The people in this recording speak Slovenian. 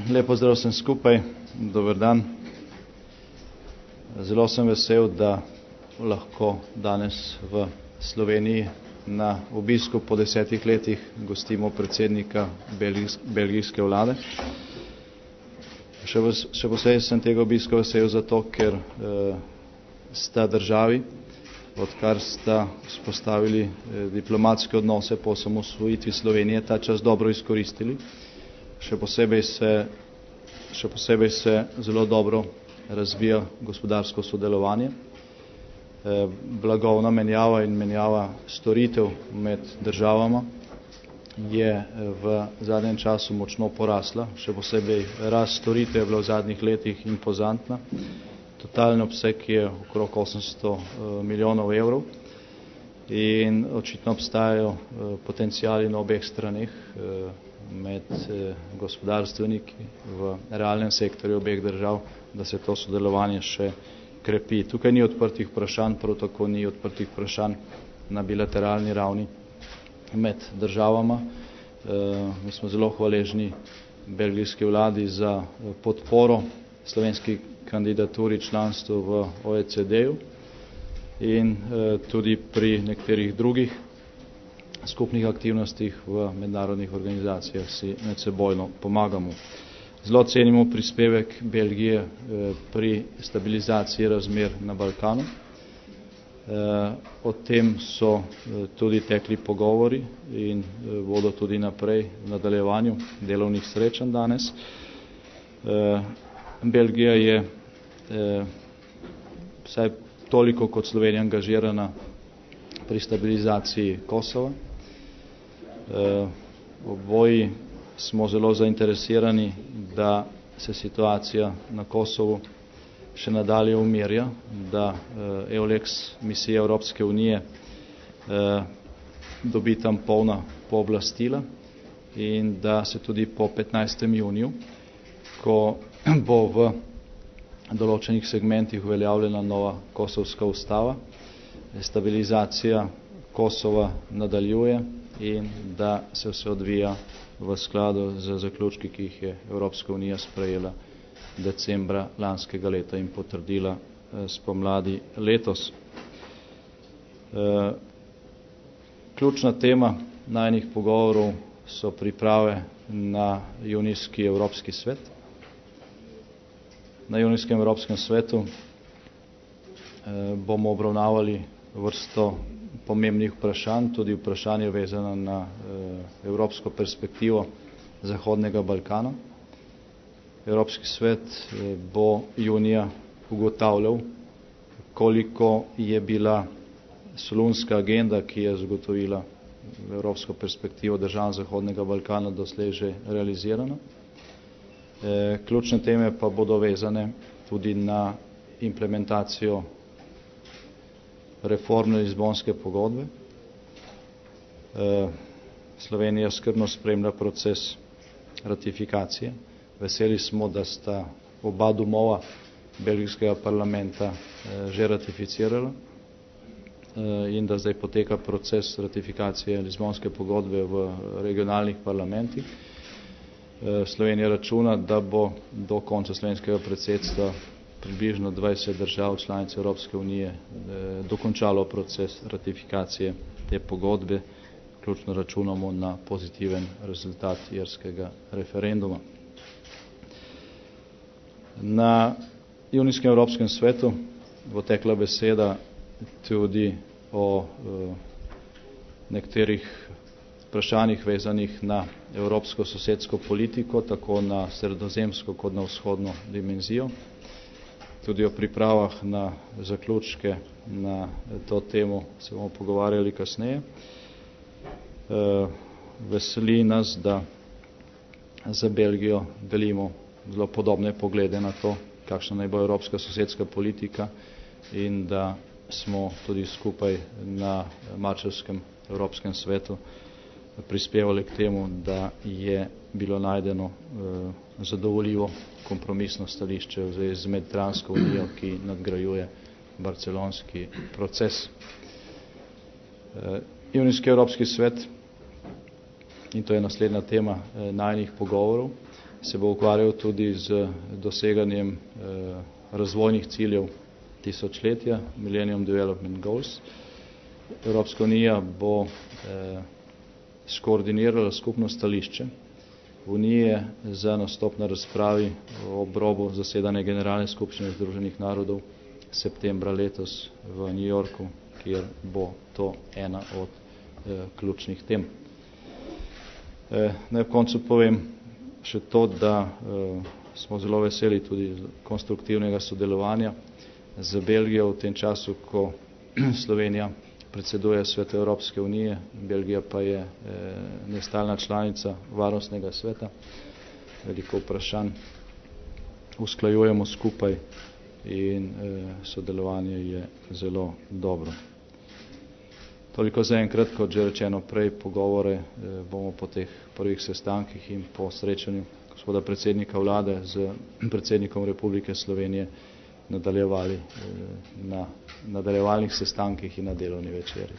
Lep pozdrav vsem skupaj, dober dan. Zelo sem vesel, da lahko danes v Sloveniji na obisku po 10 letih gostimo predsednika belgijske vlade. Še posebej sem tega obiska vesel zato, ker sta državi, odkar sta vzpostavili diplomatske odnose po osamosvojitvi Slovenije, ta čas dobro izkoristili. Še posebej se zelo dobro razvija gospodarsko sodelovanje. Blagovna menjava in menjava storitev med državama je v zadnjem času močno porasla, še posebej rast storitev je bila v zadnjih letih impozantna. Totalni obseg je okrog 800 milijonov evrov in očitno obstajajo potenciali na obeh straneh med gospodarstveniki v realnem sektorju obeh držav, da se to sodelovanje še krepi. Tukaj ni odprtih vprašanj, prav tako ni odprtih vprašanj na bilateralni ravni med državama. Mi smo zelo hvaležni belgijski vladi za podporo slovenski kandidaturi članstvu v OECD-ju in tudi pri nekaterih drugih skupnih aktivnostih v mednarodnih organizacijah si medsebojno pomagamo. Zelo cenimo prispevek Belgije pri stabilizaciji razmer na Balkanu. O tem so tudi tekli pogovori in bodo tudi naprej v nadaljevanju delovnih srečanj danes. Belgija je vsaj toliko kot Slovenija angažirana pri stabilizaciji Kosova. Oboji smo zelo zainteresirani, da se situacija na Kosovu še nadalje umirja, da EULEX misija Evropske unije dobi tam polna pooblastila in da se tudi po 15. juniju, ko bo v določenih segmentih uveljavljena nova kosovska ustava, stabilizacija Kosova nadaljuje in da se vse odvija v skladu z zaključki, ki jih je Evropska unija sprejela decembra lanskega leta in potrdila spomladi letos. Ključna tema najinih pogovorov so priprave na junijski Evropski svet. Na junijskem Evropskem svetu bomo obravnavali vrsto pomembnih vprašanj, tudi vprašanje vezano na evropsko perspektivo Zahodnega Balkana. Evropski svet bo junija ugotavljal, koliko je bila solunska agenda, ki je zagotovila evropsko perspektivo držav Zahodnega Balkana, doslej že realizirana. Ključne teme pa bodo vezane tudi na implementacijo reformne Lizbonske pogodbe. Slovenija skrbno spremlja proces ratifikacije. Veseli smo, da sta oba domova belgijskega parlamenta že ratificirala in da zdaj poteka proces ratifikacije Lizbonske pogodbe v regionalnih parlamentih. Slovenija računa, da bo do konca slovenskega predsedstva približno 20 držav članic Evropske unije dokončalo proces ratifikacije te pogodbe. Ključno računamo na pozitiven rezultat irskega referenduma. Na junijskem Evropskem svetu bo tekla beseda tudi o nekaterih vprašanjih vezanih na evropsko sosedsko politiko, tako na sredozemsko kot na vzhodno dimenzijo. Tudi o pripravah na zaključke na to temo se bomo pogovarjali kasneje. Veseli nas, da za Belgijo delimo zelo podobne poglede na to, kakšna naj bo evropska sosedska politika in da smo tudi skupaj na marčevskem Evropskem svetu prispevali k temu, da je bilo najdeno zadovoljivo kompromisno stališče v zvezi z Mediteransko unijo, ki nadgrajuje barcelonski proces. Junijski Evropski svet in to je naslednja tema najinih pogovorov, se bo ukvarjal tudi z doseganjem razvojnih ciljev tisočletja, Millennium Development Goals. Evropska unija bo skoordinirala skupno stališče Unije za nastop na razpravi ob robu zasedanja Generalne skupščine Združenih narodov septembra letos v New Yorku, kjer bo to ena od ključnih tem. Naj v koncu povem še to, da smo zelo veseli tudi konstruktivnega sodelovanja z Belgijo v tem času, ko Slovenija predseduje Svetu Evropske unije, Belgija pa je nestalna članica Varnostnega sveta. Veliko vprašanj usklajujemo skupaj in sodelovanje je zelo dobro. Toliko zaenkrat, kot že rečeno prej, pogovore bomo po teh prvih sestankih in po srečanju gospoda predsednika vlade z predsednikom Republike Slovenije nadaljevali na nadaljevalnih sestankih in na delovni večeri.